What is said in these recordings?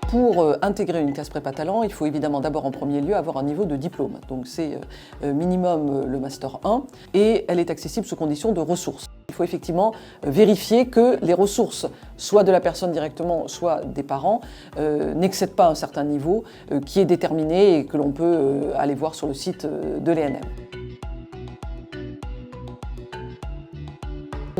Pour intégrer une classe prépa talent, il faut évidemment d'abord en premier lieu avoir un niveau de diplôme. Donc c'est minimum le Master 1 et elle est accessible sous condition de ressources. Il faut effectivement vérifier que les ressources, soit de la personne directement, soit des parents, n'excèdent pas un certain niveau qui est déterminé et que l'on peut aller voir sur le site de l'ENM.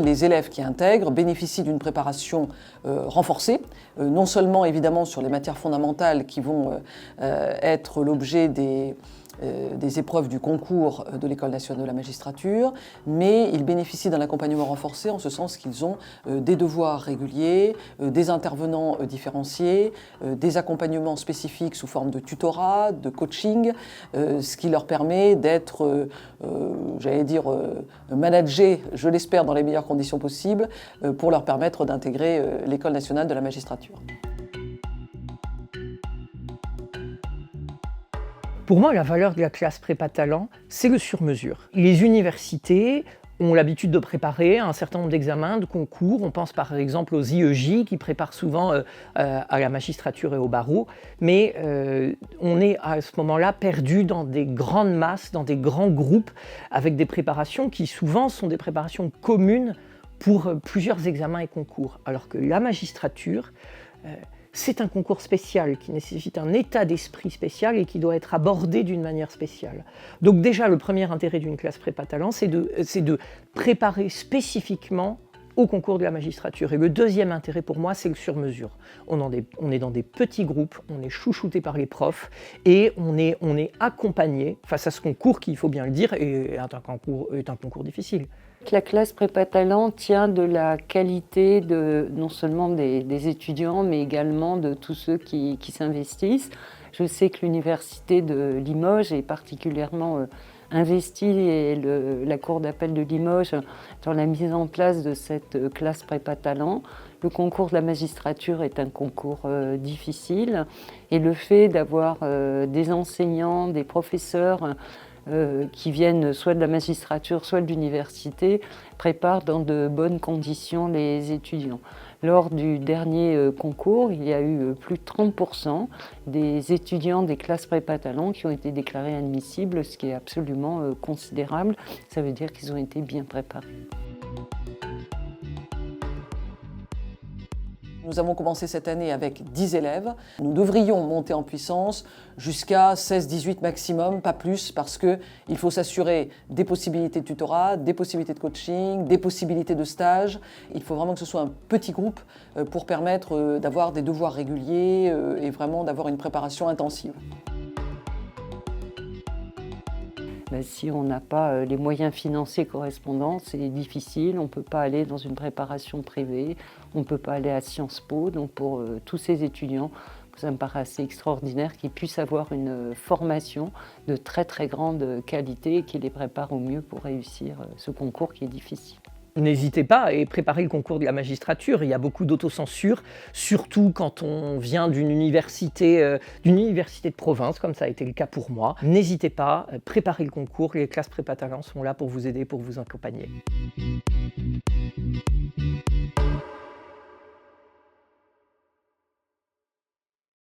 Les élèves qui intègrent bénéficient d'une préparation renforcée, non seulement évidemment sur les matières fondamentales qui vont être l'objet des épreuves du concours de l'École nationale de la magistrature, mais ils bénéficient d'un accompagnement renforcé en ce sens qu'ils ont des devoirs réguliers, des intervenants différenciés, des accompagnements spécifiques sous forme de tutorat, de coaching, ce qui leur permet d'être, managés, je l'espère, dans les meilleures conditions possibles pour leur permettre d'intégrer l'École nationale de la magistrature. Pour moi, la valeur de la classe prépa talent, c'est le sur-mesure. Les universités ont l'habitude de préparer un certain nombre d'examens, de concours. On pense par exemple aux IEJ qui préparent souvent à la magistrature et au barreau. Mais on est à ce moment-là perdu dans des grandes masses, dans des grands groupes, avec des préparations qui souvent sont des préparations communes pour plusieurs examens et concours. Alors que la magistrature, c'est un concours spécial qui nécessite un état d'esprit spécial et qui doit être abordé d'une manière spéciale. Donc déjà, le premier intérêt d'une classe prépa talent, c'est de préparer spécifiquement au concours de la magistrature. Et le deuxième intérêt pour moi, c'est le sur-mesure. On est dans des petits groupes, on est chouchouté par les profs et on est accompagné face à ce concours qui, il faut bien le dire, est un concours difficile. La classe prépa talent tient de la qualité non seulement des étudiants, mais également de tous ceux qui s'investissent. Je sais que l'université de Limoges est particulièrement investie et la cour d'appel de Limoges dans la mise en place de cette classe prépa talent. Le concours de la magistrature est un concours difficile et le fait d'avoir des enseignants, des professeurs qui viennent soit de la magistrature, soit de l'université, préparent dans de bonnes conditions les étudiants. Lors du dernier concours, il y a eu plus de 30% des étudiants des classes prépa talent qui ont été déclarés admissibles, ce qui est absolument considérable. Ça veut dire qu'ils ont été bien préparés. Nous avons commencé cette année avec 10 élèves. Nous devrions monter en puissance jusqu'à 16-18 maximum, pas plus, parce qu'il faut s'assurer des possibilités de tutorat, des possibilités de coaching, des possibilités de stage. Il faut vraiment que ce soit un petit groupe pour permettre d'avoir des devoirs réguliers et vraiment d'avoir une préparation intensive. Si on n'a pas les moyens financiers correspondants, c'est difficile. On ne peut pas aller dans une préparation privée, on ne peut pas aller à Sciences Po. Donc pour tous ces étudiants, ça me paraît assez extraordinaire qu'ils puissent avoir une formation de très très grande qualité et qui les prépare au mieux pour réussir ce concours qui est difficile. N'hésitez pas à préparer le concours de la magistrature. Il y a beaucoup d'autocensure, surtout quand on vient d'une université de province, comme ça a été le cas pour moi. N'hésitez pas, préparez le concours. Les classes prépa talent sont là pour vous aider, pour vous accompagner.